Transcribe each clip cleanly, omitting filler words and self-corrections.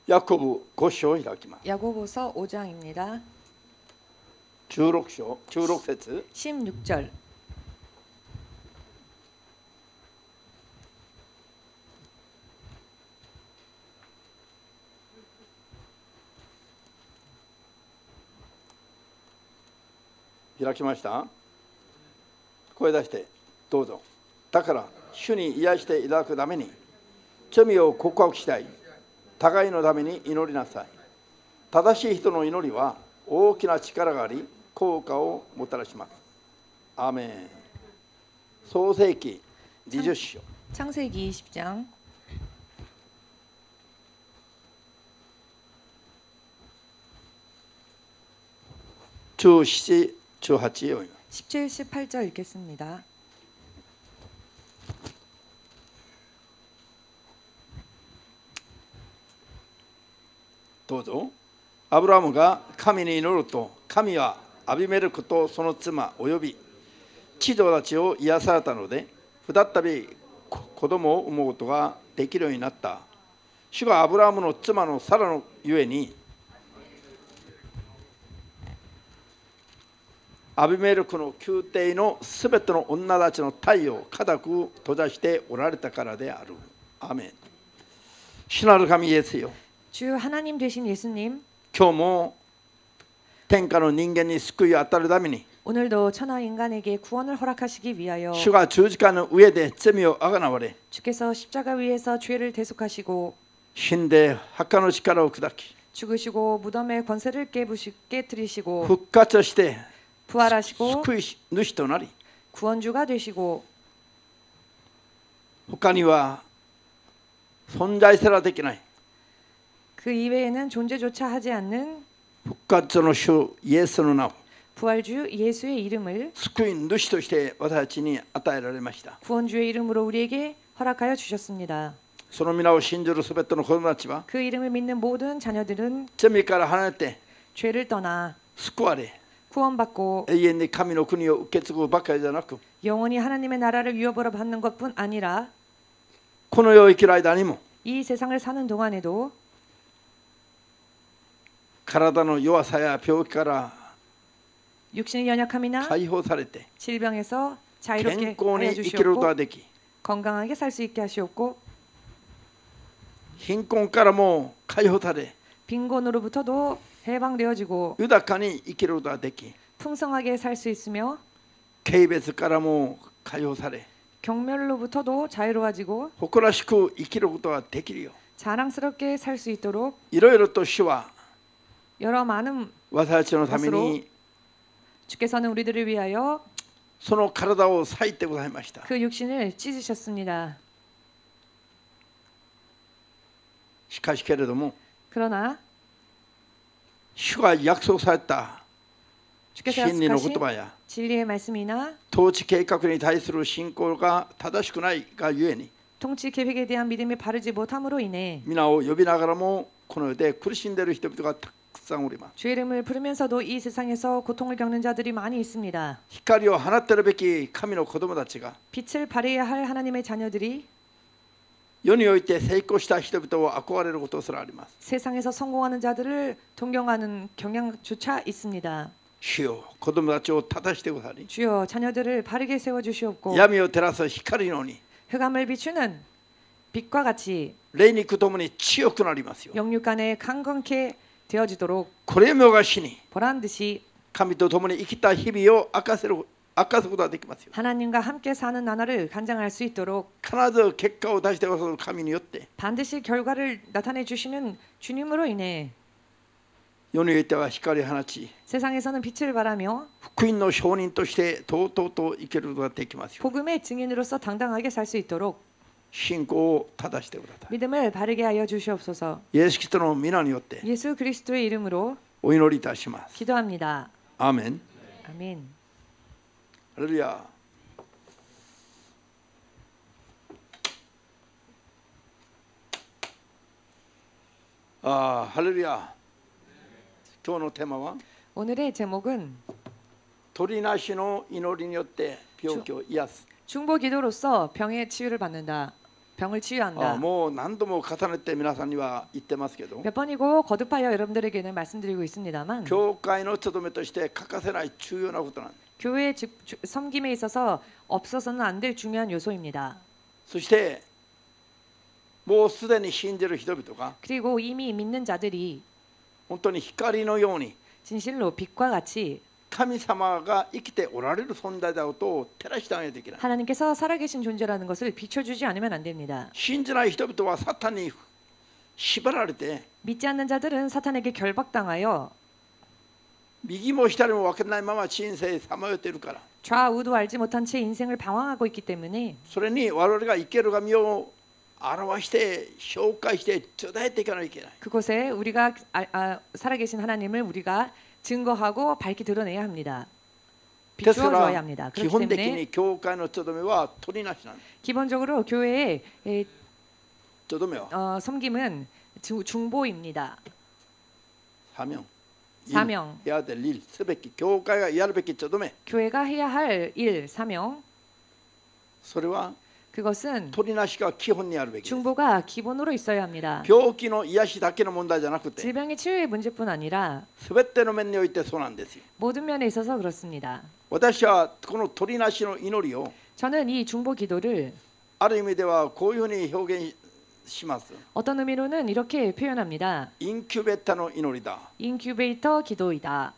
ヤコブ5章を開きます。 야고보서 5장입니다. 16章、16節 16절.開きました。声出してどうぞ。だから主に癒していただくために罪を告白したい。互いのために祈りなさい。正しい人の祈りは大きな力があり効果をもたらします。アーメン。創世記20章 창세기 20장 17、18を 17, 18절 읽겠습니다. どうぞ。アブラハムが神に祈ると、神はアビメレクとその妻および父女たちを癒されたので、再び子供を産むことができるようになった。主がアブラハムの妻のサラのゆえに、アビメレクの宮廷のすべての女たちの体を固く閉ざしておられたからである。アーメン。主なる神イエスよ。 주 하나님 되신 예수님, 今日も天下の人間に救いを与えるために 오늘도 천하 인간에게 구원을 허락하시기 위하여 主が十字架の上で罪をあがなわれ 주께서 십자가 위에서 죄를 대속하시고 死んで墓の力を砕き 죽으시고 무덤의 권세를 깨뜨리시고 復活して 부활하시고 救い主となり 구원주가 되시고 他には存在すらできない 그 이외에는 존재조차 하지 않는 復活の主イエスの名を 부활주 예수의 이름을 救い主として私たちに与えられました。 구원주의 이름으로 우리에게 허락하여 주셨습니다. その皆を信じるすべての子供たちは 그 이름을 믿는 모든 자녀들은 罪から離れて 죄를 떠나 救われ 구원받고 永遠に神の国を受け継ぐばかりじゃなく 영원히 하나님의 나라를 유업으로 받는 것뿐 아니라 この世を生きる間にも 이 세상을 사는 동안에도 体の弱さや病気から 육신의 연약함이나 解放されて 질병에서 健 자유롭게 康に 하여 生きることが 주시옵고 でき 건강하게 살 수 있게 하시옵고 貧困からも解放され 빈곤으로부터도 해방되어지고 豊かに生きることができ 풍성하게 살 수 있으며 軽蔑からも解放され 경멸로부터도 자유로워지고 誇らしく生きることができるよ 자랑스럽게 살 수 있도록 いろいろと主は 여러 많은 私たちのために 주께서는 우리들을 위하여 その体を裂いてございました。 그 육신을 찢으셨습니다. しかしけれども 그러나 主が約束された 주께서 真理の言 약속하신 葉や 진리의 말씀이나 統治計画に対する信仰が正しくないがゆえに 통치 계획에 대한 믿음이 바르지 못함으로 인해 皆を呼びながらもこの世で苦しんでいる人々がたくさんおります。 주의 이름을 부르면서도 이 세상에서 고통을 겪는 자들이 많이 있습니다. 光を放っているべき神の子供たちが 빛을 발해야 할 하나님의 자녀들이 世において成功した人々を憧れることすらあります。 세상에서 성공하는 자들을 동경하는 경향조차 있습니다. 主よ、子供たちを正してくださり 주여 자녀들을 바르게 세워주시옵고 闇を照らす光のように 흑암을 비추는 빛과 같이 霊肉ともに強くなりますよ。 영육 간에 강건케 되어지도록 これもがしに 보란듯이 神と共に生きた日々を明かすことができますよ。 하나님과 함께 사는 나날을 간장할 수 있도록 必ず結果を出してくださる神によって 반드시 결과를 나타내 주시는 주님으로 인해 世においては光を放ち 세상에서는 빛을 발하며 福音の証人としてとうとうと生きることができますよ。 복음의 증인으로서 당당하게 살 수 있도록 信仰を正してください。 믿음을 바르게 하여 주시옵소서. イエス・キリストの皆によって 예수 그리스도의 이름으로 お祈りいたします。 기도합니다. アーメン。 아멘. ハレルヤ。ハレルヤ。今日のテーマは 오늘의 제목은 取りなしの祈りによって病気を癒す。 중보 기도로서 병의 치유를 받는다. 병을 치유한다. もう何度も重ねて皆さんには言ってますけど、 몇 번이고 거듭하여 여러분들에게는 말씀드리고 있습니다만 教会の務めとして欠かせない重要なことなんです。 교회 섬김에 있어서 없어서는 안 될 중요한 요소입니다. そしてもうすでに信じる人々が 그리고 이미 믿는 자들이 本当に光のように 진실로 빛과 같이 神様が生きておられる存在だことを照らしてあげないといけない。 하나님께서 살아계신 존재라는 것을 비춰주지 않으면 안 됩니다. 信じない人々はサタンに縛られて 믿지 않는 자들은 사탄에게 결박당하여 右も左も分からないまま人生さまよっているから、 좌우도 알지 못한 채 인생을 방황하고 있기 때문에 それに我々が生ける神を表して紹介して伝えていかないといけない。 그곳에 우리가 살아계신 하나님을 우리가 증거하고 밝히 드러내야 합니다. ですか 비추어줘야 ら 합니다. 基 그렇기 本的 때문에 に教会の務めは取りなしなんです。 기본적으로 교회의 務めは 섬김은 중보입니다. 사명, 사명. 해야 될 일, すべき教会がやるべき務め、 교회가 해야 할 일, 사명 それは 그것은 取りなしが基本にあるべきです。 중보가 기본으로 있어야 합니다. 病気の癒しだけの問題じゃなくて、 질병의 치유의 문제뿐 아니라 すべての面においてそうなんですよ。 모든 면에 있어서 그렇습니다. 私はこの取りなしの祈りを 저는 이 중보 기도를 ある意味ではこういうふうに表現します。 어떤 의미로는 이렇게 표현합니다. インキュベータの祈りだ。 인큐베이터 기도이다.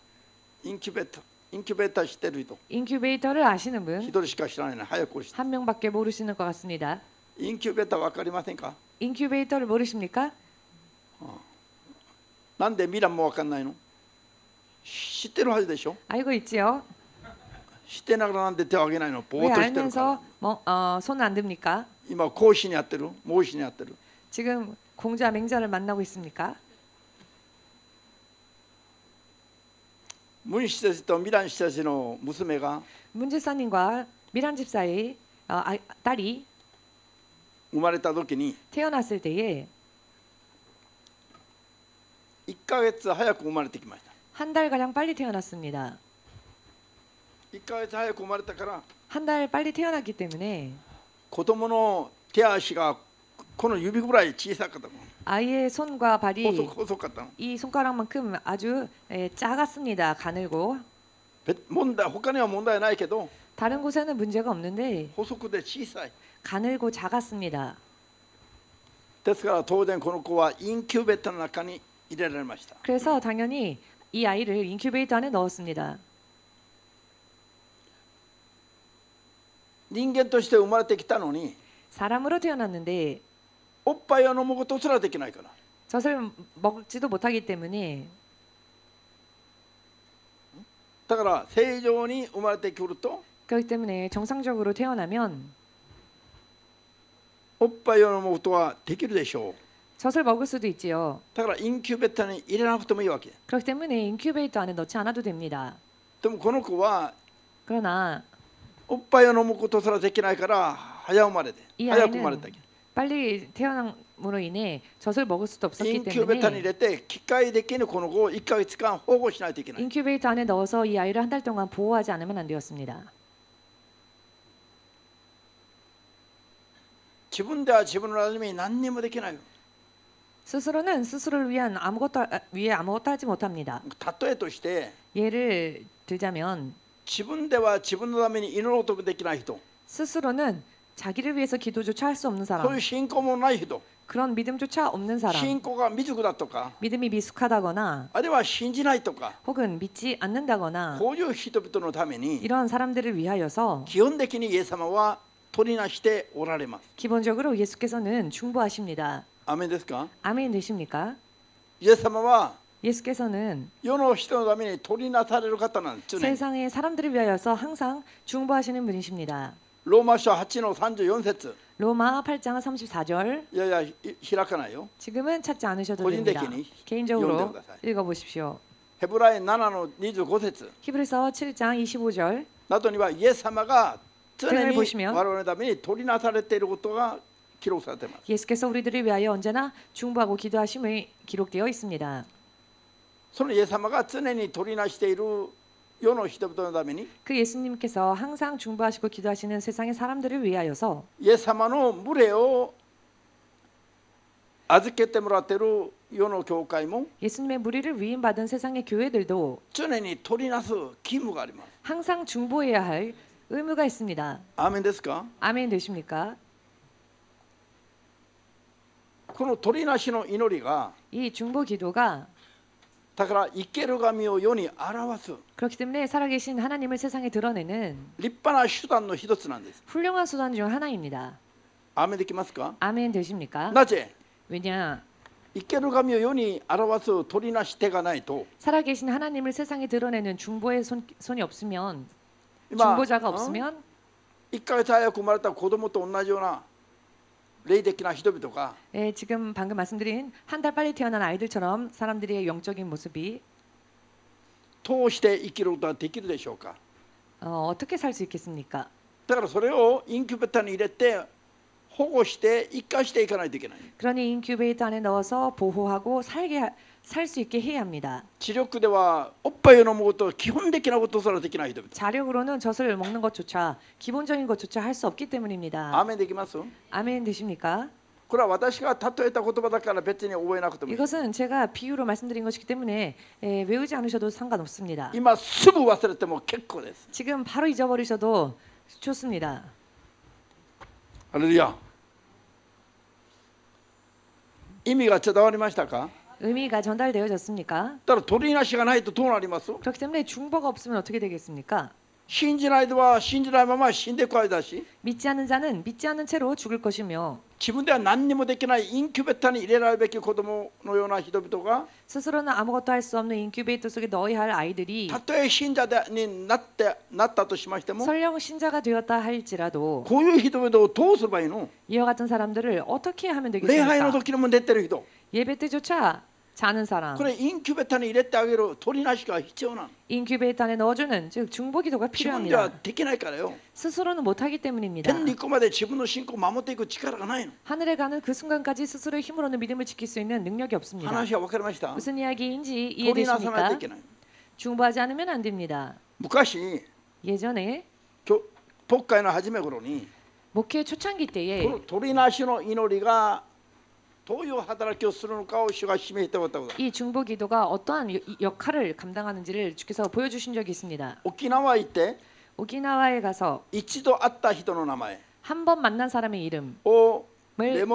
インキュベータ知ってる人、 인큐베이터를 아시는 분 一人しか知らないの。早く教えて。 한 명밖에 모르시는 것 같습니다. インキュベータわかりませんか？ 인큐베이터를 모르십니까? なんでミランもわかんないの？知ってるはずでしょ？ 알고 있지요? 知ってながらなんで手を挙げないの？ぼー 왜 っとしてるから。 알면서 손 안 듭니까? 今講師にやってる？孟子にやってる？ 지금 공자 맹자를 만나고 있습니까? ムン施設とミラン施設の娘が 문 집사님과 미란 집사의 딸이 生まれた時に 태어났을 때에 1ヶ月早く生まれてきました。 한 달가량 빨리 태어났습니다. 1ヶ月早く生まれたから 한 달 빨리 태어났기 때문에 子供の手足がこの指ぐらい小さかったの。 아이의 손과 발이 細かったの。 이 손가락만큼 아주 작았습니다. 가늘고 他には問題ないけど 다른 곳에는 문제가 없는데 細くて小さい。 가늘고 작았습니다. ですから当然この子はインキュベーターの中に入れられました。 그래서 당연히 이 아이를 인큐베이터 안에 넣었습니다. 人間として生まれてきたのに 사람으로 태어났는데 おっぱいを飲むことすらできないから。 젖을 먹지도 못하기 때문에 だから正常に生まれてくると 그렇기 때문에 정상적으로 태어나면 おっぱいを飲むことはできるでしょう。 젖을 먹을 수도 있지요. だからインキュベーターに入れなくてもいいわけ。 그렇기 때문에 인큐베이터 안에 넣지 않아도 됩니다. でもこの子は 그러나 おっぱいを飲むことすらできないから早生まれでいい早く生まれた。 빨리 태어남으로 인해 젖을 먹을 수도 イ 없었기 ンキュベーターに 때문에 入れて機械的にこの子を1ヶ月間保護しないといけない。 인큐베이터 안에 넣어서 이 아이를 한 달 동안 보호하지 않으면 안 되었습니다. 自分では自分のために何にもできないよ。 스스로는 스스로를 위해 아무것도 하지 못합니다. 例えとして 예를 들자면 自分では自分のために祈ろうともできない人、 스스로는 자기를 위해서 기도조차 할 수 없는 そうい 사람, う信仰もない人、 그런 믿음조차 없는 信 사람, 仰が未熟だとか、 믿음이 미숙하다거나 あるいは信じないとか、 혹은 믿지 않는다거나 こういう人々のために 이런 사람들을 위하여서 基本的にイエス様は取りなしておられます。 기본적으로 예수께서는 중보하십니다. アメンですか？ 아멘 되십니까? イエス様は 예수께서는 世の人のために取りなされる方なんです。常に 세상의 사람들을 위하여서 항상 중보하시는 분이십니다. ローマ書8の34節 로마 8장 34절 いやいや開かないよ。 지금은 찾지 않으셔도 본인 됩니다. 대신이 개인적으로 연대하다. 읽어보십시오. ヘブライ7の25節 히브리서 7장 25절 などにはイエス様が常に 보시면 我々のために取りなされていることが記録されています。 예수께서 우리들을 위하여 언제나 중보하고 기도하심이 기록되어 있습니다. そのイエス様が常に取りなしている世の人々のために 그 예수님께서 항상 중보하시고 기도하시는 세상의 사람들을 위하여서 イエス様の群れを預けてもらってる世の教会も 예수님의 무리를 위임받은 세상의 교회들도 常に取りなす義務があります。 항상 중보해야 할 의무가 있습니다. アーメンですか？ 아멘 되십니까? この取りなしの祈りが 이 중보 기도가 だから生ける神を世に表す 그렇기 때문에 살아계신 하나님을 세상에 드러내는 立派な手段の一つなんです。 훌륭한 수단 중 하나입니다. アーメンできますか？ 아멘 되십니까? なぜ 왜냐? 生ける神を世に表す取りなし手がないと 살아계신 하나님을 세상에 드러내는 중보의 손이 없으면 今 중보자가 없으면 1ヶ月早く生まれた子供と同じような霊的な人々が 예, 지금 방금 말씀드린 한 달 빨리 태어난 아이들처럼 사람들의 영적인 모습이 通して生きることができるでしょうか？ 어떻게 살 수 있겠습니까? だからそれをインキュベーターに入れて保護して生かしていかないといけない。 그러니 인큐베이터 안에 넣어서 보호하고 살 수 있게 해야 합니다. 知力ではおっぱいを飲むこと基本的なことすらできない人々。 자력으로는 젖을 먹는 것조차 기본적인 것조차 할 수 없기 때문입니다. アーメンできます？ 아멘 되십니까? これは私が例えた言葉だから別に覚えなくてもいい。 이것은 제가 비유로 말씀드린 것이기 때문에 외우지 않으셔도 상관없습니다. 今すぐ忘れても結構です。 지금 바로 잊어버리셔도 좋습니다. ハレルヤ。意味が伝わりましたか？ 의미가 전달되어졌습니까? だから取りなしがないとどうなります？ 그렇기 때문에 중보가 없으면 어떻게 되겠습니까? 信じないでは信じないまま死んでいく間だし 믿지 않는 자는 믿지 않는 채로 죽을 것이며 自分では何にもできないインキュベーターに入れられるべき子供のような人々が 스스로는 아무것도 할 수 없는 인큐베이터 속에 넣어야 할 아이들이 たとえ信者になったとしましても 설령 신자가 되었다 할지라도 こういう人々をどうすればいいの？ 이와 같은 사람들을 어떻게 하면 礼拝の 되겠습니까? 時にも出てる人 예배 때조차 자는 사람 これインキュベーターに入れてあげる取りなしが必要なの。 인큐베이터 안에 넣어주는 즉 중보 기도가 自分では 필요합니다. できないからよ。 스스로는 못하기 때문입니다. 天に行くまで自分の信仰を守っていく力がないの。 하늘에 가는 그 순간까지 스스로의 힘으로는 믿음을 지킬 수 있는 능력이 없습니다. 話は分かりました？ 무슨 이야기인지 取りなさないと 이해되십니까? いけない。 중보하지 않으면 안 됩니다. 昔 예전에 牧会の初め頃に 목회 초창기 こ 때에 の取りなしの祈りがどういう働きをするのかを主が示しておったこと。 이 중보 기도가 어떠한 역할을 감당하는지를 주께서 보여주신 적이 있습니다. 沖縄行って 오키나와에 가서 一度会った人の名前 한 번 만난 사람의 이름을 をメ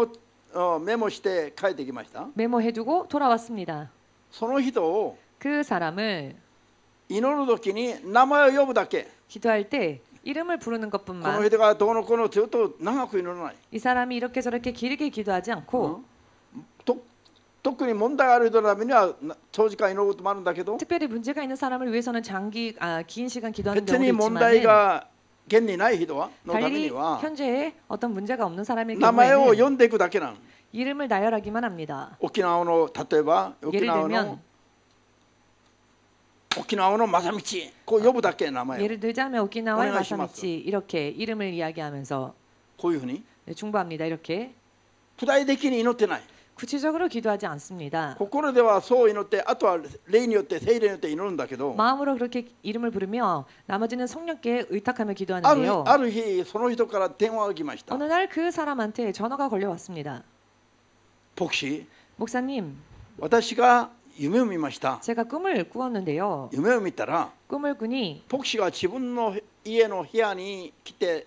モして帰ってきました。 메모해두고 돌아왔습니다. その人を 그 사람을 祈る時に名前を呼ぶだけ。 기도할 때 이름을 부르는 この 것뿐만 人がどうのこうのずっと長く祈らない。 이 사람이 이렇게 저렇게 길게 기도하지 않고 特に問題がある人のためには長時間祈ることもあるんだけど 특별히 문제가 있는 사람을 위해서는 긴 시간 기도하는 別に 경우도 問題 있지만 が現にない人のため 달리 には 현재에 어떤 문제가 없는 사람의 名前を 경우에는 呼んでいくだけなの。 이름을 나열하기만 합니다. 沖縄の例えば 예를 들면 沖縄の正道こう呼ぶだけ名前を 예를 들자면 오키나와의 오네가시마스. 마사미치 이렇게 이름을 이야기하면서 こういうふうに 중보합니다. 이렇게 具体的に祈ってない。 구체적으로 기도하지 않습니다. 心ではそう祈ってあとは霊によって聖霊によって祈るんだけど 마음으로 그렇게 이름을 부르며 나머지는 성령께 의탁하며 あ 기도하는데요. る日その人から電話が来ました。 어느 날 그 사람한테 전화가 걸려왔습니다. 牧師 목사님, 私が夢を見ました。 제가 꿈을 꾸었는데요. 夢を見たら 꿈을 꾸니 牧師が自分の家の部屋に来て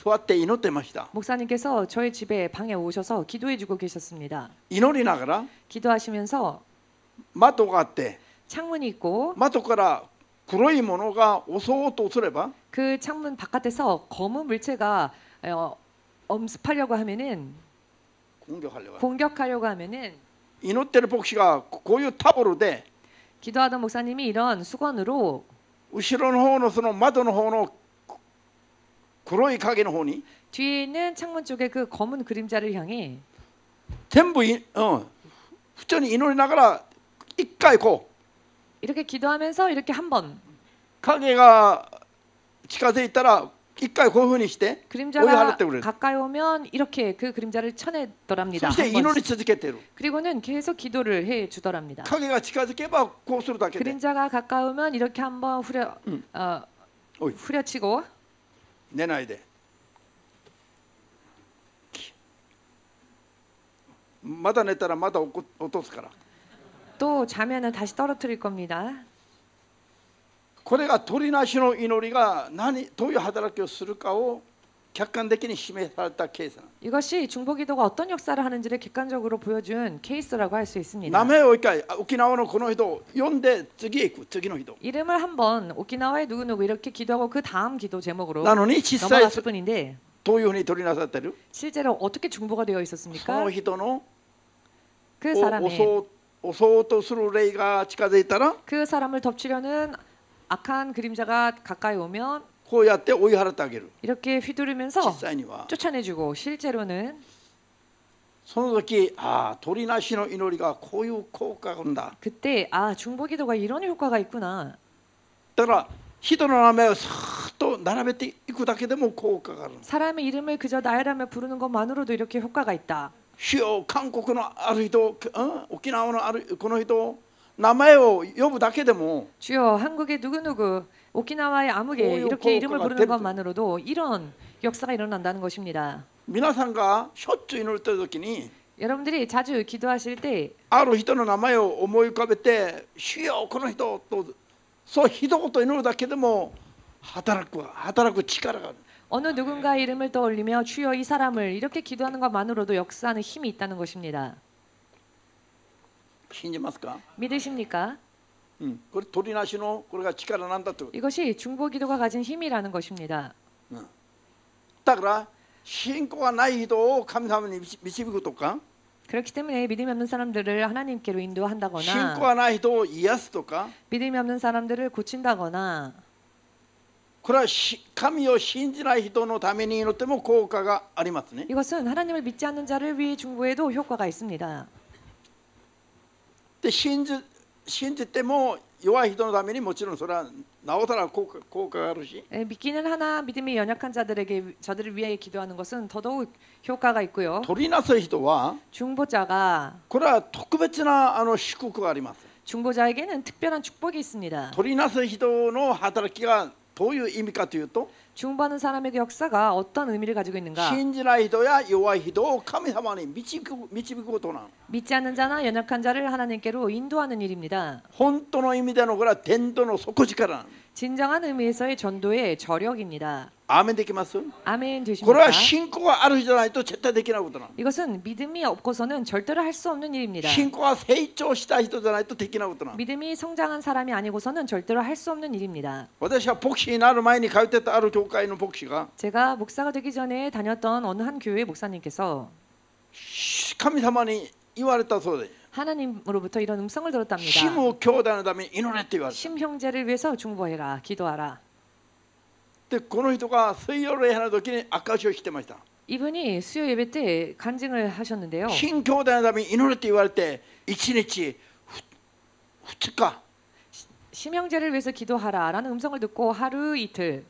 座って祈ってました。 목사님께서 저희 집에 방에 오셔서 기도해주고 계셨습니다. 祈りながら 기도하시면서 窓があって 창문이 있고 窓から黒いものが襲おうとすれば 그 창문 바깥에서 검은 물체가 엄습하려고 하면은 공격하려고 하면은 祈ってる牧師がこういうタオルで 기도하던 목사님이 이런 수건으로 後ろの方のその窓の方の黒い影の方に 뒤에 있는 창문 쪽에 그 검은 그림자를 향해 全部普通に祈りながら一回こう 이렇게 기도하면서 이렇게 한번 影が近づいたら一回こういうふうにして 그림자가 가까이 오면 이렇게 그 그림자를 쳐내더랍니다. そして祈り続けてる。 그리고는 계속 기도를 해 주더랍니다. 影が近づけばこうするだけで 그림자가 가까우면 이렇게 한번 후려치고 寝ないでまだ寝たらまた落とすから。 또 자면은 다시 떨어뜨릴 겁니다. これが鳥なしの祈りがどういう働きをするかを客観的に示されたケース。 이것이 중보기도가 어떤 역사를 하는지를 객관적으로 보여준 케이스라고 할 수 있습니다. 名前を一回沖縄のこの人を呼んで次へ行く次の人。 이름을 한번 오키나와의 누구누구 이렇게 기도하고 그 다음 기도 제목으로 なのに実際 넘어갔을 뿐인데 どういうふうに取りなさってる？ 실제로 어떻게 중보가 되어 そ 있었습니까? の人の 그 사람의 襲おうとする霊が近づいたら 그 사람을 덮치려는 악한 그림자가 가까이 오면 こうやって追い払ってあげる。 이렇게 実 휘두르면서 際には 쫓아내주고 실제로는 その時鳥なしの祈りがこういう効果があるんだ。 그때 중보기도가 이런 효과가 있구나. だから人の名前をさーっと並べていくだけでも効果がある。 사람의 이름을 그저 나열하며 부르는 것만으로도 이렇게 효과가 있다. 主よ韓国のある人、沖縄のあるこの人名前を呼ぶだけでも 주여 한국의 누구누구 오키나와의 아무개 이렇게 이름을 부르는 것만으로도 이런 역사가 일어난다는 것입니다. 皆さんがしょっちゅう祈る時に 여러분들이 자주 기도하실 때 ある人の名前を思い浮かべて主よこの人とそう一言祈るだけでも働く力がある。 어느 누군가의 이름을 떠올리며 주여 이 사람을 이렇게 기도하는 것만으로도 역사하는 힘이 있다는 것입니다. 信じますか？ 믿으십니까? これ鳥なしのこれが力なんだと。 이것이 중보기도가 가진 힘이라는 것입니다. だから信仰がない人を神様に導くとか 그렇기 때문에 믿음이 없는 사람들을 하나님께로 信仰 인도한다거나 がない人を癒すとか 믿음이 없는 사람들을 고친다거나 これは神を信じない人のために祈っても効果がありますね。 이것은 하나님을 믿지 않는 자를 위해 중보해도 효과가 있습니다. で信じても弱い人のためにもちろんそれはなおさら効果があるし 믿기는 하나 믿음이 연약한 자들에게 저들을 위해 기도하는 것은 더더욱 효과가 있고요. 取りなす人は 중보자가 これは特別な祝福があります。 중보자에게는 특별한 축복이 있습니다. 取りなす人の働きがどういう意味かというと 중보하는 사람의 역사가 어떤 의미를 가지고 있는가? 信じない人や弱い人を神様に導くことなの。 믿지 않는 자나 연약한 자를 하나님께로 인도하는 일입니다. 本当の意味でのこれは伝道の底力なの。 진정한 의미에서의 전도의 저력입니다. アーメンできます？ 아멘 これは 되십니까? 信仰がある人じゃないと絶対できないことなの。 이것은 믿음이 없고서는 절대로 할 수 없는 일입니다. 信仰が成長した人じゃないとできないことなの。 믿음이 성장한 사람이 아니고서는 절대로 할 수 없는 일입니다. 私は牧師になる前に通ってたある教会の牧師が 제가 목사가 되기 전에 다녔던 어느 한 교회 목사님께서 神様に言われたそうで 하나님으로부터 이런 음성을 들었답니다. シム兄弟のために祈れって言われた。 심 형제를 위해서 중보해라, 기도하라. でこの人が水曜礼拝の時に証しをしてました。 이분이 수요 예배 때 간증을 하셨는데요. 新兄弟のために祈れって言われて1日2日 심 형제를 위해서 기도하라라는 음성을 듣고 하루 이틀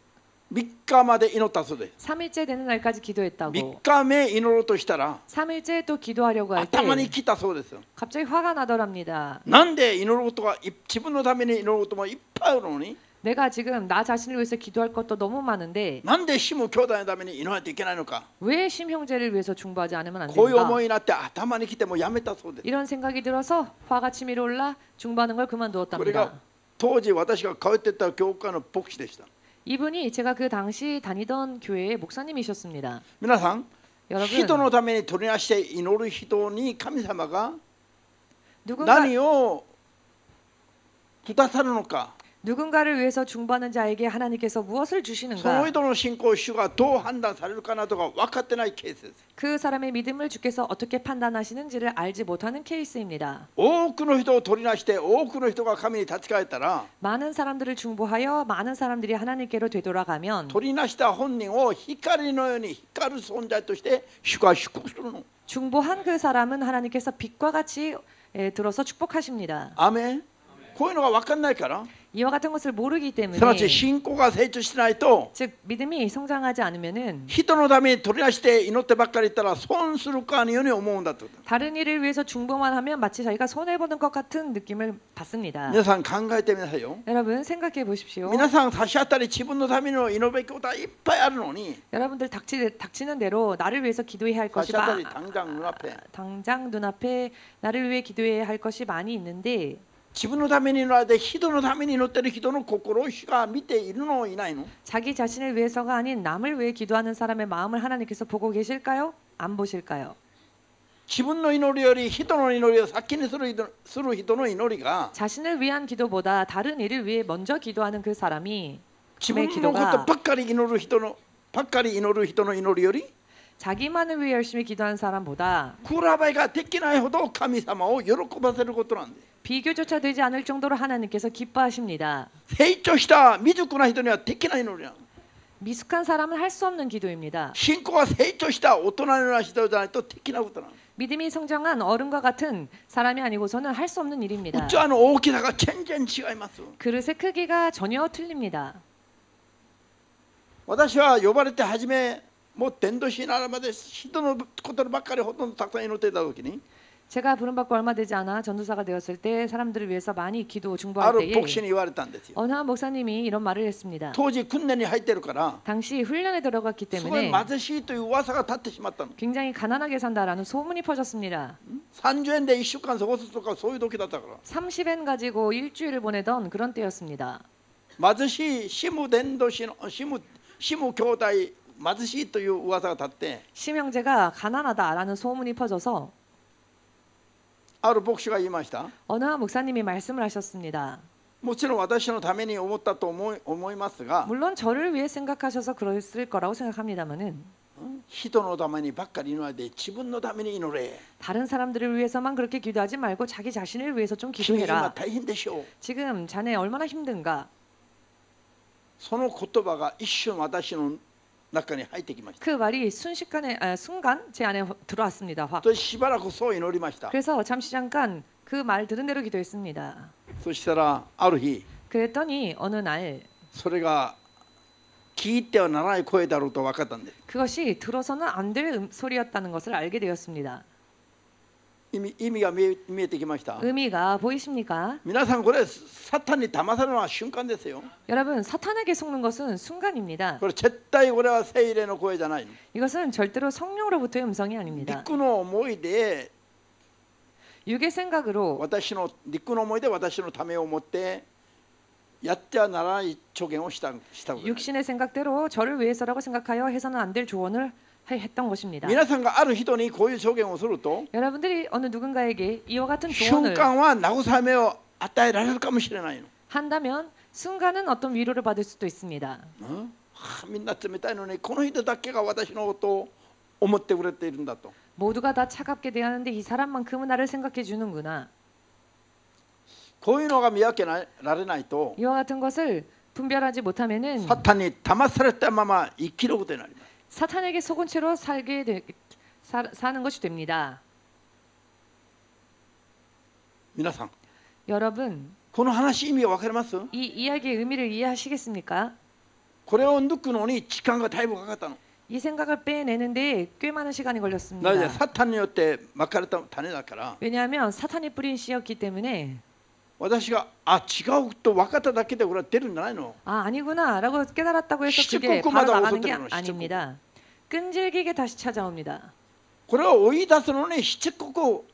3日まで祈ったそうです 3일째 되는 날까지 기도했다고. 3日目祈ろうとしたら 3일째 또 기도하려고 할 때 頭にきたそうですよ。 갑자기 화가 나더랍니다. なんで祈ることが自分のために祈ることもいっぱいあるのに 내가 지금 나 자신을 위해서 기도할 것도 너무 많은데 なんでシム兄弟のために祈らないといけないのか 왜 심 형제를 위해서 중보하지 않으면 안 こういう思 되는가? いになって頭にきてもやめたそうです。 이런 생각이 들어서 화가 치밀어 올라 중보하는 걸 これ 그만두었답니다. が当時私が通ってた教会の牧師でした。 이분이 제가 그 당시 다니던 교회의 목사님이셨습니다. 皆さん 여러분 人のために取りなして祈る人に神様が 누군가, 何をくださるのか 누군가를 위해서 중보하는 자에게 하나님께서 무엇을 その 주시는가? 人の信仰を主がどう判断されるかなどが分かってないケースです。 그 사람의 믿음을 주께서 어떻게 판단하시는지를 알지 못하는 케이스입니다. 多くの人を取りなして多くの人が神に立ち返ったら 많은 사람들을 중보하여 많은 사람들이 하나님께로 되돌아가면 取りなした本人を光のように光る存在として主が祝福するの。 중보한 그 사람은 하나님께서 빛과 같이 들어서 축복하십니다. アメン。こういうのが分かんないから 이와 같은 것을 모르기 すなわち 때문에 信仰が成長しないと 즉 믿음이 성장하지 않으면은 人のために取り出して祈ってばっかり言ったら損するかのように思うんだってこと。 다른 일을 위해서 중보만 하면 마치 자기가 손해 보는 것 같은 느낌을 받습니다. 皆さん考えてみなさいよ。 여러분 생각해 보십시오. 皆さん差し当たり自分のための祈るべきことはいっぱいあるのに 여러분들 닥치는 대로 나를 위해서 기도해야 할 差 것이 し当たり당장 눈앞에 당장 눈앞에 나를 위해 기도해야 할 것이 많이 있는데 自分のために祈られて人のために祈っている人の心を主が見ているのいないの？ 자기 자신을 위해서가 아닌 남을 위해 기도하는 사람의 마음을 하나님께서 보고 계실까요? 안 보실까요? 自分の祈りより人の祈りを先にする人の祈りが 자신을 위한 기도보다 다른 일을 위해 먼저 기도하는 그 사람이 自分のことばっかり祈る人の祈りより 자기만을 위해 열심히 기도하는 사람보다 比べができないほど神様を喜ばせることなんです。 비교조차 되지 않을 정도로 하나님께서 기뻐하십니다. 成長した未熟な人にはできない祈りなの。 미숙한 사람은 할 수 없는 기도입니다. 信仰が成長した大人のような人じゃないとできないことなの。 믿음이 성장한 어른과 같은 사람이 아니고서는 할 수 없는 일입니다. 器の大きさが全然違います。 그릇의 크기가 전혀 틀립니다. 私は呼ばれて初めもう伝道師になるまで人のことばっかりほとんどたくさん祈っていた時に 제가 부름받고 얼마 되지 않아 전도사가 되었을 때 사람들을 위해서 많이 기도 あ 중보할 る 때에 牧師に言われたんですよ。 어느 한 목사님이 이런 말을 했습니다. 当時訓練に入っているから 당시 훈련에 들어갔기 すごい 때문에 貧しいという噂が立ってしまったの。 굉장히 가난하게 산다라는 소문이 퍼졌습니다. 30円で1週間過ごすとかそういう時だったから 30엔 가지고 일주일을 보내던 그런 때였습니다. 貧しいシム伝道師のシム兄弟貧しいという噂が立って 심 형제가 가난하다라는 소문이 퍼져서 ある牧師が言いました。 어느 한 목사님이 말씀을 하셨습니다. もちろん私のために思ったと思いますが 물론 저를 위해 생각하셔서 그랬을 거라고 생각합니다만은 人のためにばっかり祈られて自分のために祈れ 다른 사람들을 위해서만 그렇게 기도하지 말고 자기 자신을 위해서 좀 君今 기도해라. 大変でしょう。 지금 자네 얼마나 힘든가. その言葉が一瞬私の中に入ってきました。 그 말이 순간 제 안에 들어왔습니다. 확. そしてしばらくそう祈りました。 그래서 잠시 잠깐 그 말 들은 대로 기도했습니다. そしたらある日 그랬더니 어느 날 それが聞いてはならない声だろうと分かったんです。 그것이 들어서는 안 될 소리였다는 것을 알게 되었습니다. 意味が見えてきました。 의미가 보이십니까? 皆さんこれサタンに騙されるのは瞬間ですよ。 여러분 사탄에게 속는 것은 순간입니다. これ絶対これは聖霊の声じゃない。 이것은 절대로 성령으로부터의 음성이 아닙니다. 陸の思いで 육의 생각으로 陸の思いで私のためを思ってやってはならない助言をしたことです。 육신의 생각대로 저를 위해서라고 생각하여 해서는 안 될 조언을 했던 것입니다. 皆さんがある人にこういう助言をすると 여러분들이 어느 누군가에게 이와 같은 瞬 조언을 間は慰めを与えられるかもしれないの。 한다면 순간은 어떤 위로를 받을 수도 있습니다. みんな冷たいのにこの人だけが私のことを思ってくれているんだと。 모두가 다 차갑게 대하는데 이 사람만큼은 나를 생각해 주는구나. こういうのが見分けられないと 이와 같은 것을 분별하지 못하면은 サタンに騙されたまま生きることになります。 사탄에게 속은 채로 사는 것이 됩니다. 皆さん 여러분, この話意味が分かります？ 이 이야기의 의미를 이해하시겠습니까? これを抜くのに時間がだいぶかかったの。 이 생각을 빼내는데 꽤 많은 시간이 なぜ 걸렸습니다. サタンによってまかれた種だから 왜냐하면 사탄이 뿌린 씨였기 때문에 私が違うと分かっただけでこれは出るんじゃないの。 아니구나라고 깨달았다고 해서 그게 시집국고 바로 마다 나가는 게 어서들어요, 아닙니다. 끈질기게 다시 찾아옵니다. これを追い出すのにしつこく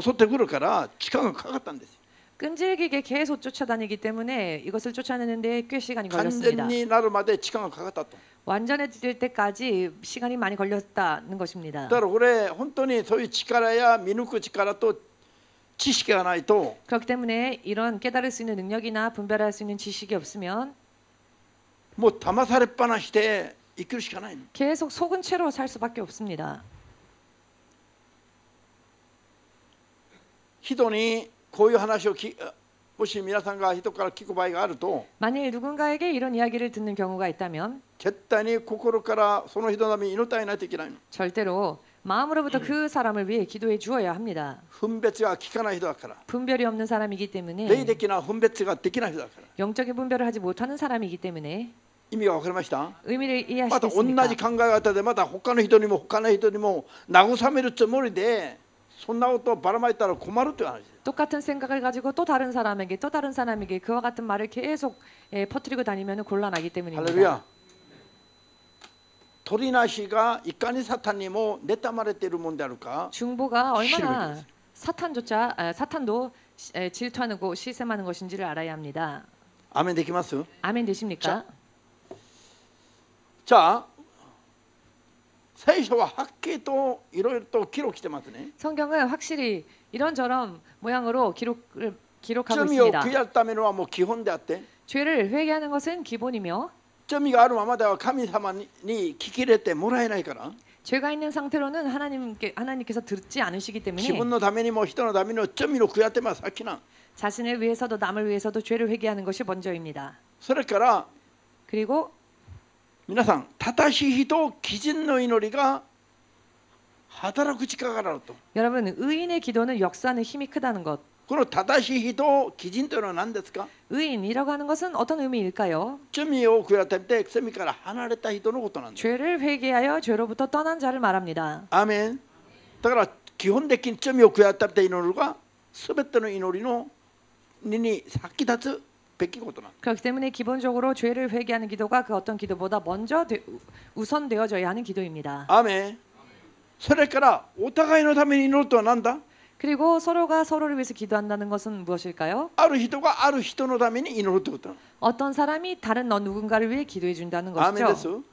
襲ってくるから時間がかかったんです。 끈질기게 계속 쫓아다니기 때문에 이것을 쫓아내는데 꽤 시간이 完全 걸렸습니다. になるまで時間がかかったと。 완전해질 때까지 시간이 많이 걸렸다는 것입니다. だからこれ本当にそういう力や見抜く力と知識がないと 그렇기 때문에 이런 깨달을 수 있는 능력이나 분별할 수 있는 지식이 없으면 もう騙されっぱなしで生きるしかないの。 계속 속은 채로 살 수밖에 없습니다. 人にこういう話をもし皆さんが人から聞く場合があると 만일 누군가에게 이런 이야기를 듣는 경우가 있다면 絶対に心からその人のために祈ってあげないといけないの。 절대로 마음으로부터 그 사람을 위해 기도해 주어야 합니다. 分別が効かない人だから 분별이 없는 사람이기 때문에 霊的な分別ができない人だから 영적인 분별을 하지 못하는 사람이기 때문에 意味が分かりました 의미를 また同 이해하시겠습니까? じ考え方でまた他の人にも慰めるつもりでそんなことをばらまいたら困るという話です 똑같은 생각을 가지고 또 다른 사람에게 또 다른 사람에게 그와 같은 말을 계속 퍼뜨리고 다니면 곤란하기 때문입니다. 할렐루야. 取りなしがいかにサタンにも妬まれているもんであるか 중보가 얼마나 싫어요. 사탄도 질투하고 시샘하는 것인지를 알아야 합니다. アメンできます 아멘 되십니까? じゃあ聖書ははっきりといろいろと記録してますね 성경은 확실히 이런저런 모양으로 기록하고 罪を 있습니다. 悔やるためのはもう基本であって 죄를 회개하는 것은 기본이며 罪があるままでは神様に聞き入れてもらえないから 죄가 있는 상태로는 하나님께서 듣지 않으시기 自分 때문에 のためにも人のためにも罪の悔やってます先な 자신을 위해서도 남을 위해서도 죄를 회개하는 것이 먼저입니다. それから 그리고 皆さん正しい人基準の祈りが働く力があると 여러분 의인의 기도는 역사하는 힘이 크다는 것. この正しい人基準というのは何ですか 의인이라고 하는 것은 어떤 의미일까요? 罪を悔やって罪から離れた人のことなんです 죄를 회개하여 죄로부터 떠난 자를 말합니다. アーメンだから基本的に罪を悔やって祈るが全ての祈りのに先立つべきことなんです 그렇기 때문에 기본적으로 죄를 회개하는 기도가 그 어떤 기도보다 먼저 우선되어져야 하는 기도입니다. アーメンそれからお互いのために祈るとは何だ 그리고 서로가 서로를 위해서 기도한다는 것은 무엇일까요? ある人がある人のために祈るということなの 어떤 사람이 다른 누군가를 위해 기도해 준다는 アーメンです 것이죠. こ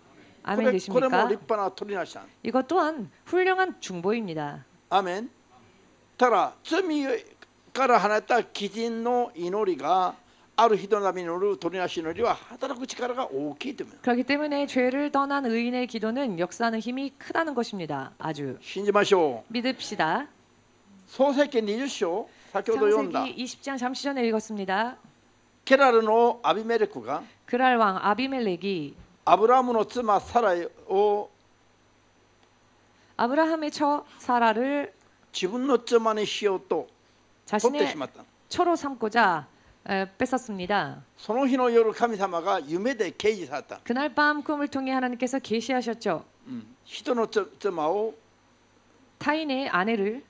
아멘 れも 되십니까? 立派な取りなしなんです 이것 또한 훌륭한 중보입니다. アーメンただ罪から離れた基人の祈りがある人のために祈る取りなし祈りは働く力が大きいと思う 그렇기 때문에 죄를 떠난 의인의 기도는 역사하는 힘이 크다는 것입니다. 아주 信じましょ 믿읍시다. う創世記20章先ほど読んだ 창세기 20장 잠시 전에 읽었습니다. ケラルのアビメレクが 그랄 왕 아비멜렉이 アブラムの妻サライを 아브라함의 처 사라를 自分の妻にしようと取ってし 자신의 まった 처로 삼고자 뺏었습니다. その日の夜神様が夢で啓示された、 그날 밤 꿈을 통해 하나님께서 계시하셨죠. 人の妻を 타인의 아내를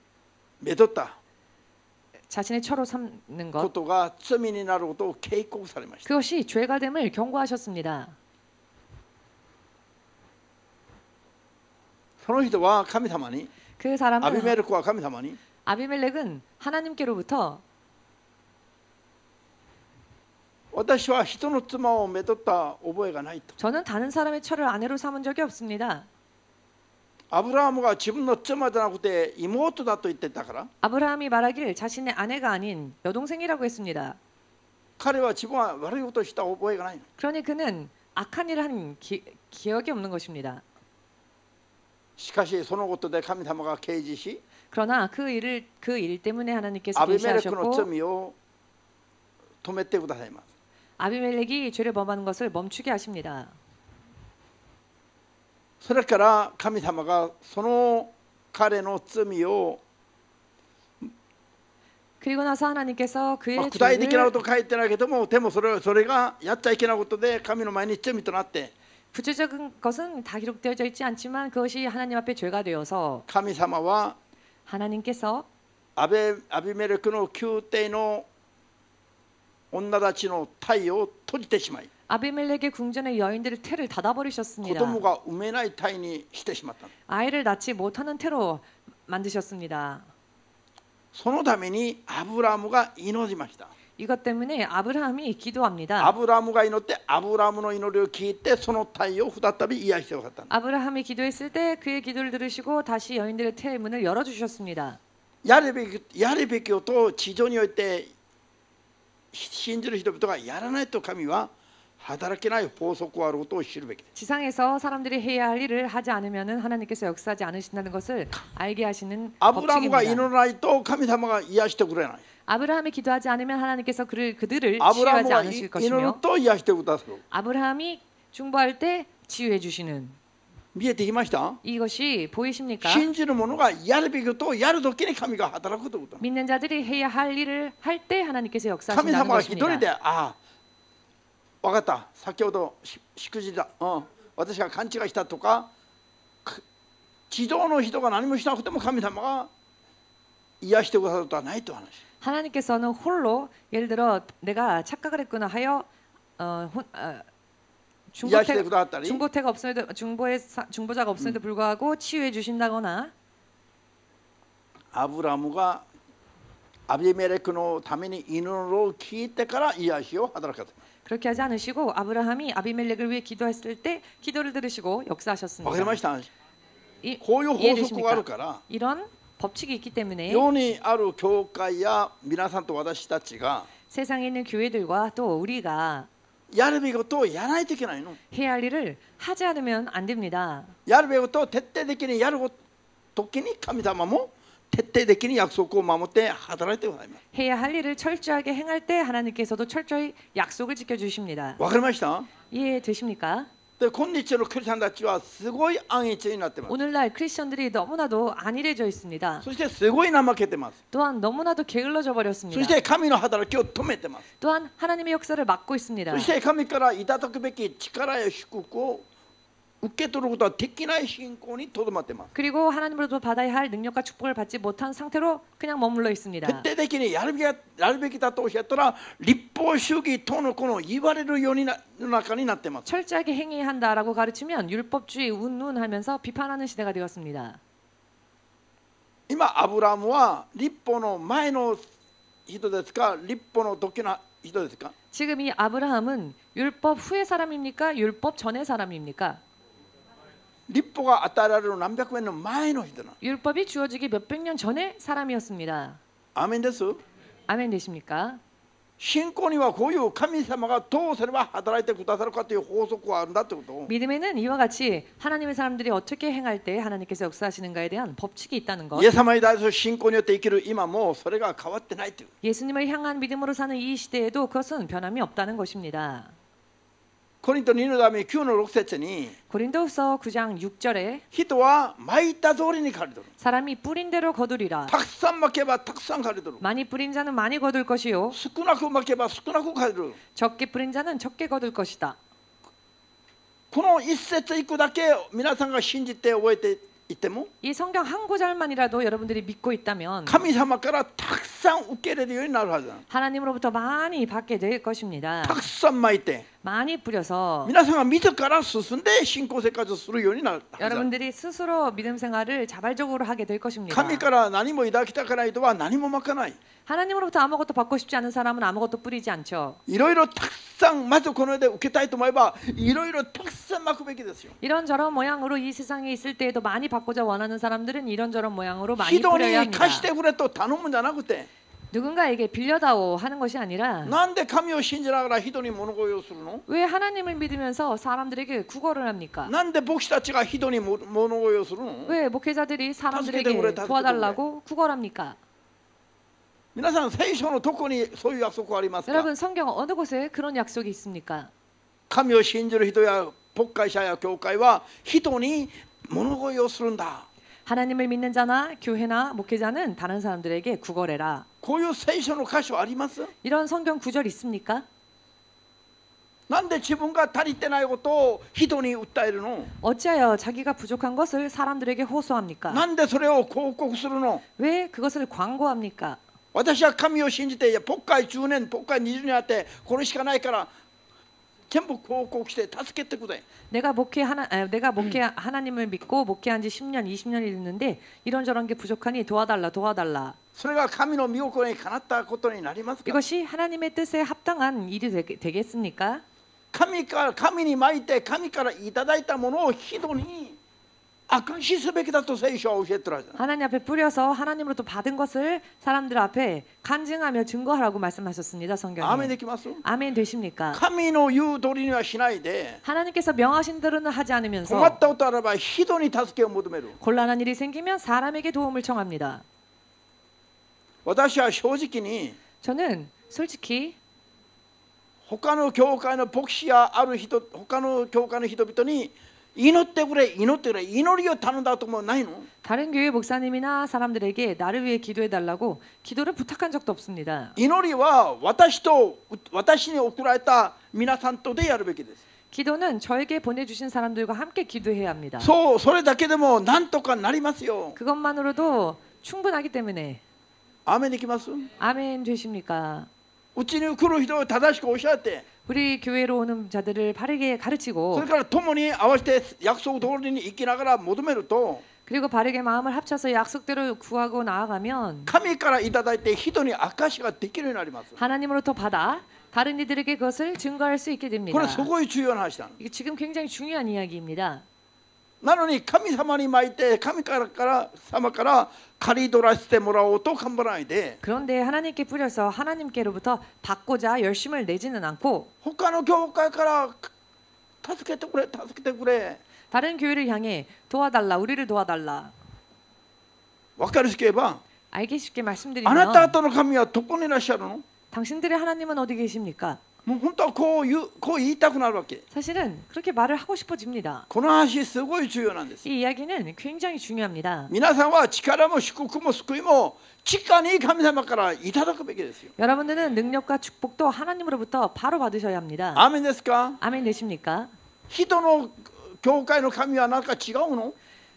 めとった 자신의 처로 삼는 こ 것 とが罪になることを警告されました 그것이 죄가 됨을 경고하셨습니다. その人は神様に 그 アビメ 사람은 レクは神様に 아비멜렉은 하나님께로부터 私は人の妻をめとった覚えがないと 저는 다른 사람의 처를 아내로 삼은 적이 없습니다. アブラハムが自分の妻じゃなくて妹だと言ってたから 아브라함이 말하길 자신의 아내가 아닌 여동생이라고 했습니다. 彼は自分は悪いことをした覚えがないの 그러니 그는 악한 일을 한 기억이 없는 것입니다. しかしそのことで神様が啓示し 그러나 그 일 때문에 하나님께서 アビメレクの 계시하셨고 罪を止めてくださいます 아비멜렉이 죄를 범하는 것을 멈추게 하십니다. それから神様がその彼の罪を 그리고 나서 하나님께서 그의 具体的なこ 죄를 と書いてないけどもでもそれがやっちゃいけないことで神の前に罪となって 구체적인 것은 다 기록되어져 있지 않지만 그것이 하나님 앞에 죄가 되어서 神様は 하나님께서 アビメレクの宮廷の女たちの体を閉じてしまい 아비멜렉의 궁전의 여인들의 태를 子 닫아버리셨습니다. 供が産めない体にしてしまった 아이를 낳지 못하는 태로 만드셨습니다. そのためにアブラムが祈りました 이것 때문에 아브라함이 기도합니다. アブラムが祈ってアブラムの祈りを聞いてその体を再び癒してくださった 아브라함이 기도했을 때 그의 기도를 들으시고 다시 여인들의 태의 문을 열어주셨습니다. やるべきことを地上において信じる人々がやらないと神は働けない法則があることを知るべきです 지상에서 사람들이 해야 할 일을 하지 않으면 하나님께서 역사하지 않으신다는 것을 알게 하시는 アブラムが祈 법칙입니다. らないと神様が癒してくれない 아브라함이 기도하지 않으면 하나님께서 그들을 アブラム 치유하지 が 않으실 祈る 것이며 と癒してくださる 아브라함이 중보할 때 치유해 주시는 見えてきました？ 이것이 보이십니까? 信じる者がやるべきことをやるときに神が働くということ。 믿는 자들이 해야 할 일을 할 때 하나님께서 神 역사하신다는 様が一人 것입니다. で、ああ、分かった、先ほどしくじだ、私が勘違いしたとか、地上の人が何もしなくても神様が癒してくださることはないという話。 하나님께서는 홀로 예를 들어 내가 착각을 했구나 하여癒してくださったり、 중보자가 없음에도 불구하고 치유해 주신다거나 アブラムがアビメレクのために祈るを聞いてから癒しを働かせた。 그렇게 하지 않으시고 아브라함이 아비멜렉을 위해 기도했을 때 기도를 들으시고 わかり 역사하셨습니다. ました？ 이, こういう法則があるから、 이런 법칙이 있기 때문에 世にある教会や皆さんと私たちが 세상에 있는 교회들과 또 우리가 やるべきことをやらないといけないの。 해야 할 일을 하지 않으면 안 됩니다. やるべきことを徹底的にやる時に神様も徹底的に約束を守って働いてくださいます。 해야 할 일을 철저하게 행할 때 하나님께서도 철저히 약속을 지켜주십니다. わかりました？ 이해되십니까? で、今日のクリスチャンたちはすごい安逸になってます。 오늘날 크리스천들이 너무나도 안일해져 있습니다. そしてすごい怠けてます。 또한 너무나도 게을러져 そ 버렸습니다. して神の働きを止めてます。 또한 하나님의 역사를 막고 있습니다. そして神からいただくべき力や祝福を受け取ることはできない信仰にとどまってます。 그리고 하나님으로부터 받아야 할 능력과 축복을 받지 못한 상태로 그냥 머물러 있습니다. 徹底的にやるべきだとおっしゃったら立法主義とのこの言われるようにの中になってます。 철저하게 행해야 한다라고 가르치면 율법주의 운운하면서 비판하는 시대가 되었습니다. 今アブラムは立法の前の人ですか、立法の時の人ですか？ 지금 이 아브라함은 율법 후의 사람입니까? 율법 전의 사람입니까? 立法が与えられる何百年の前の人なの。 율법이 주어지기 몇백 년 전의 사람이었습니다. アーメンです。 아멘 되십니까? 信仰にはこういう神様がどうすれば働いてくださるかという法則があるんだということを。 믿음에는 이와 같이 하나님의 사람들이 어떻게 행할 때 하나님께서 역사하시는가에 대한 법칙이 있다는 것. イエス様に対する信仰によって生きる今もそれが変わってないという。 예수님을 향한 믿음으로 사는 이 시대에도 그것은 변함이 없다는 것입니다. コリント2のため9の6節に 고린도후서 9장 6절에 人は蒔いた通りに刈り取る。 사람이 뿌린 대로 거두리라. たくさんまけばたくさん刈り取る。 많이 뿌린 자는 많이 거둘 것이요 少なくまけば少なく刈り取る。 적게 뿌린 자는 적게 거둘 것이다. この一節一句だけ皆さんが信じて覚えていても 이 성경 한 구절만이라도 여러분들이 믿고 있다면 神様からたくさん受け入れるようになるはずだ。 하나님으로부터 많이 받게 될 것입니다. たくさんまいて 많이 뿌려서 皆さんが自ら進んで信仰生活をするようになるはずだ。 여러분들이 스스로 믿음 생활을 자발적으로 하게 될 것입니다. 神から何も抱きたくない人は何もまかない。 하나님으로부터 아무것도 받고 싶지 않은 사람은 아무것도 뿌리지 않죠. いろいろたくさんまずこの世で受けたいと思えばいろいろたくさんまくべきですよ。 이런저런 모양으로 이 세상에 있을 때에도 많이 받고자 원하는 사람들은 이런저런 모양으로 많이 人 뿌려야 に 합니다. 貸してくれと頼むんじゃなくて 누군가에게 빌려다오 하는 것이 아니라 なんで神を信じながら人に物乞いをするの？ 왜 하나님을 믿으면서 사람들에게 구걸을 합니까? なんで牧師たちが人に物乞いをするの？ 왜 목회자들이 사람들에게 그래. 도와달라고 구걸합니까? 皆さん聖書のどこにそういう約束がありますか？ 여러분 성경 어느 곳에 그런 약속이 있습니까? 神を信じる人や牧会者や教会は人に物乞いをするんだ。 하나님을 믿는 자나 교회나 목회자는 다른 사람들에게 구걸해라. こういう聖書の箇所あります？ 이런 성경 구절 있습니까? なんで自分が足りてないことを人に訴えるの？ 어찌하여 자기가 부족한 것을 사람들에게 호소합니까? なんでそれを広告するの？ 왜 그것을 광고합니까? 私は神を信じて牧会10年牧会20年あってこれしかないから全部広告して助けてくれ。 내가 목회 하나님을 믿고 목회한 지 10년, 20년이 됐는데 이런저런 게 부족하니 도와달라. それが神の御心にかなったことになりますか？ 이것이 하나님의 뜻에 합당한 일이 되겠습니까? 神にまいて神からいただいたものを人に証しすべきだと聖書は教えてるはずだ。 하나님 앞에 뿌려서 하나님으로부터 받은 것을 사람들 앞에 간증하며 증거하라고 말씀하셨습니다. アーメン 성경에. できます？ 아멘 되십니까? 神の言う通りにはしないで 하나님께서 명하신 대로는 하지 困 않으면서 ったことあれば人に助けを求める。 곤란한 일이 생기면 사람에게 도움을 청합니다. 私は正直に 저는 솔직히 他の教会の牧師やある人他の教会の人々に祈ってくれ祈ってくれ祈りを頼んだこともないの？ 다른 교회 목사님이나 사람들에게 나를 위해 기도해달라고 기도를 부탁한 적도 없습니다. 祈りは私に送られた皆さんとでやるべきです。 기도는 저에게 보내주신 사람들과 함께 기도해야 합니다. そうそれだけでもなんとかなりますよ。 그것만으로도 충분하기 때문에 アーメンできます？ 아멘 되십니까? うちに来る人を正しく教えて 우리 교회로 오는 자들을 바르게 そ 가르치고 れから共に合わせて約束通りに生きながら求めると 그리고 바르게 마음을 합쳐서 약속대로 구하고 나아가면 神からいただいて人に証しができるようになります。 하나님으로부터 받아 다른 이들에게 그것을 증거할 수 있게 こ 됩니다. れすごい重要な話なの。 이게 지금 굉장히 중요한 이야기입니다. なのに神様に巻いて神様から借り取らせてもらおうと頑張らないで 그런데 하나님께 뿌려서 하나님께로부터 받고자 열심을 내지는 않고 他の教会から助けてくれ助けてくれ 다른 교회를 향해 도와달라 우리를 도와달라 分かりやすく言えば 알기 쉽게 あなた 말씀드리면 方の神はどこにいらっしゃるの？ 당신들의 하나님은 어디 계십니까? もう本当はこう言いたくなるわけ。 사실은 그렇게 말을 하고 싶어집니다. この話すごい重要なんです。 이 이야기는 굉장히 중요합니다. 皆さんは力も祝福も救いも直に神様からいただくべきですよ。 여러분들은 능력과 축복도 하나님으로부터 바로 받으셔야 합니다. アーメンですか？ 아멘 되십니까? 人の教会の神は何か違うの？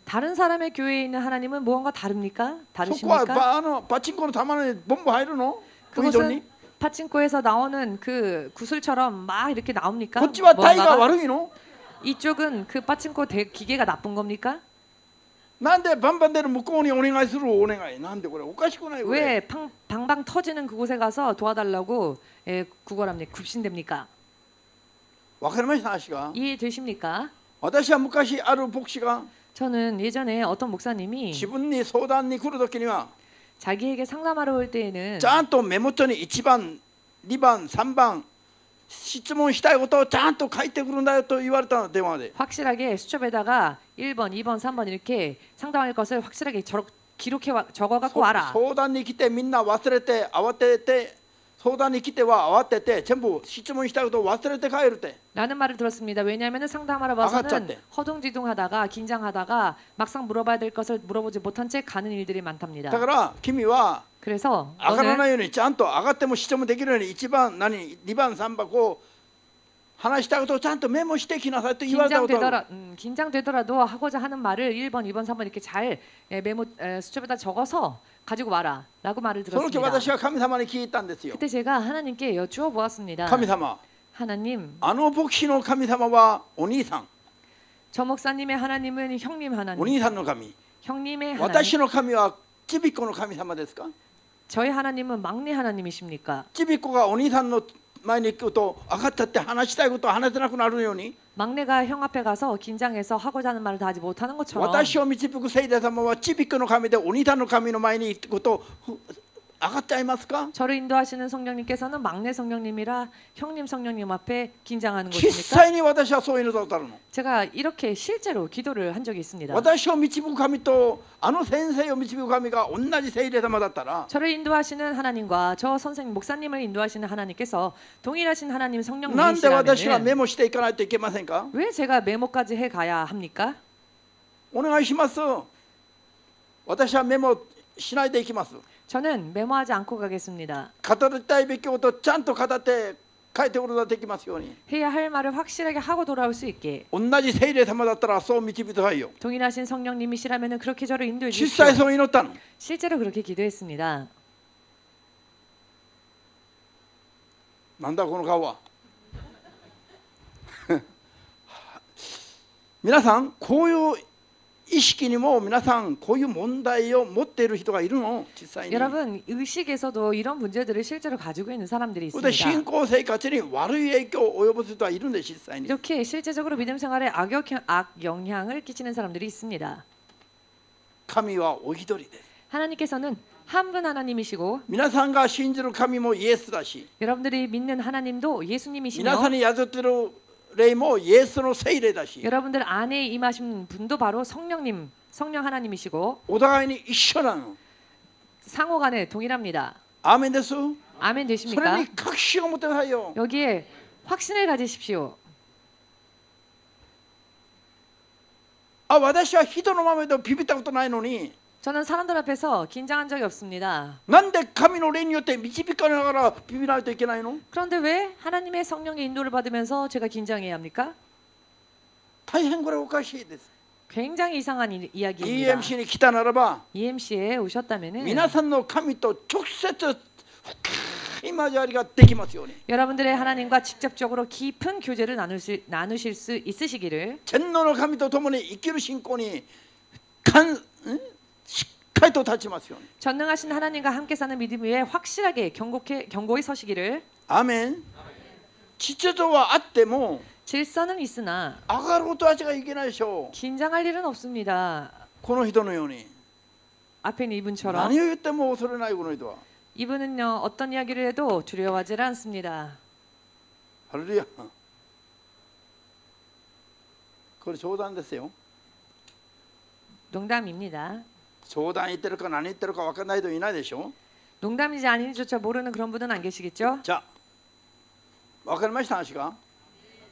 다른 사람의 교회에 있는 하나님은 무언가 다릅니까? そこは 다르십니까? パチンコの玉にボンボ入るの？不意に 그것은 파친코에서 나오는 그 구슬처럼 막 이렇게 나옵니까? こっちは体が 뭔가가? 悪いの？ 이쪽은 그 파친코 기계가 나쁜 겁니까? なんでバンバン出る向こうにお願いするお願いなんでこれおかしくないこれ 왜 방방 터지는 그곳에 가서 도와달라고 구걸합니까? 굽신됩니까? わかりました話が 이해되십니까? 私は昔ある牧師が 저는 예전에 어떤 목사님이 自分に相談に来るときには 자기에게 상담하러 올 때에는 ちゃんとメモ帳に1番、2番、3番質問したいことをちゃんと書いてくるんだよと言われたの電話で 확실하게 수첩에다가 1번, 2번, 3번 이렇게 상담할 것을 확실하게 적어 갖고 와라. 相談に来てみんな忘れて慌てて相談に来ては慌てて全部質問したいことを忘れて帰るって 라는 말을 들었습니다. 왜냐하면 상담하러 와서는 허둥지둥하다가 긴장하다가 막상 물어봐야 될 것을 물어보지 못한 채 가는 일들이 많답니다. だから君は 그래서 上がらないようにちゃんと上がっても質問できるように1番何2番3番こう話したいことをちゃんとメモしてきなさいと言われたことある 긴장되더라도 하고자 하는 말을 1번, 2번, 3번 이렇게 잘 메모 수첩에다 적어서 가지고 와라 라고 말을 その時 들었습니다. 私は神様に聞いたんですよ 그때 제가 하나님께 여쭈어 보았습니다. 神様 하나님, あの牧師の神様はお兄さん 저 목사님의 하나님은 형님 お 하나님, 兄さんの神 형님의 私 하나님, の神はちびっこの神様ですか 저희 하나님은 막내 하나님이십니까? ちびっこがお兄さんの前に行くと上がったって話したいことを話せなくなるように 막내가 형 앞에 가서 긴장해서 하고자 하는 말을 다 하지 못하는 것처럼 私を導く聖霊様はちびっこの神でお兄さんの神の前に行くと上がっちゃいますか 저를 인도하시는 성령님께서는 막내 성령님이라 형님 성령님 앞에 긴장하는 実 것입니까? 際に私はそういうのだったの 제가 이렇게 실제로 기도를 한 적이 있습니다. 私を導く神とあの先生を導く神が同じ聖霊様だったら 저를 인도하시는 하나님과 저 선생님 목사님을 인도하시는 하나님께서 동일하신 하나님 なんで私はメ 성령님이시라면 モしていかないといけませんか 왜 제가 메모까지 해 가야 합니까? お願いします私はメモしないでいきます 저는 메모하지 않고 가겠습니다. 語りたいべきことをちゃんと語って書いておくことができますように 해야 할 말을 확실하게 하고 돌아올 수 있게 同じ聖霊様だったらそう導いてくださいよ 동일하신 성령님이시라면 그렇게 저를 인도해 実 주십시오. 際そう祈ったの 실제로 그렇게 기도했습니다. なんだこの顔は皆さんこういう意識にも皆さんこういう問題を持っている人がいるの実際に 여러분 의식에서도 이런 문제들을 실제로 가지고 있는 사람들이 それで信 있습니다. 仰生活に悪い影響を及ぼす人はいるんです実際に 이렇게 실제적으로 믿음 생활에 악영향을 끼치는 사람들이 있습니다. 神はお一人です 하나님께서는 한 분 하나님이시고 皆さんが信じる神もイエスだし 여러분들이 믿는 하나님도 皆さん 예수님이시며 に宿っている霊もイエスの聖霊だし 여러분들 안에 임하신 분도 바로 성령 하나님이시고 お互いに一緒なの 상호간에 동일합니다. アーメンです 아멘 それ 되십니까? に確信を持ってくださいよ 여기에 확신을 가지십시오. あ、私は人の前でビビったことないのに 저는 사람들 앞에서 긴장한 적이 없습니다. なんで神の霊によって導かれながらビビらないといけないの? 그런데 왜 하나님의 성령의 인도를 받으면서 제가 긴장해야 합니까? 大変これおかしいです. 굉장히 이상한 이야기입니다. EMCに来たならば EMC에 오셨다면은 皆さんの神と直接深い交わりができますように. 여러분들의 하나님과 직접적으로 깊은 교제를 나누실 수 있으시기를 天皇の神と共に生きる信仰にしっかりと立ちますように. 전능하신 하나님과 함께 사는 믿음 위에 확실하게 견고히 서시기를. 아멘. 秩序はあっても 질서는 있으나 上がることは違いけないでしょう. 긴장할 일은 없습니다. この人のように 앞에 있는 이분처럼 何を言っても恐れないこの人は. 이분은요 어떤 이야기를 해도 두려워하지 않습니다. 할렐루야. これ冗談ですよ. 농담입니다. 冗談言ってるか何言ってるか分からない人いないでしょ. 농담인지 아닌지조차 모르는 그런 분은 안 계시겠죠? 자, 分かりました話が?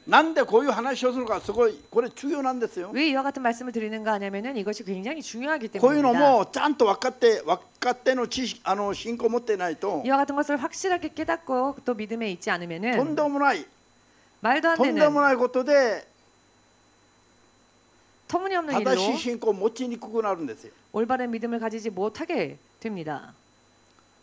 なんでこういう話をするかすごいこれ重要なんですよ. 왜 이와 같은 말씀을 드리는가 하냐면은 이것이 굉장히 중요하기 こういうの 때문입니다. もちゃんと分かっての知識信仰を持ってないと 이와 같은 것을 확실하게 깨닫고 또 믿음에 있지 とん 않으면은 でもない 말도 안 とんで 되는 もないことで 터무니없는 正し 일로 い信仰を持ちにくくなるんですよ. 올바른 믿음을 가지지 못하게 됩니다.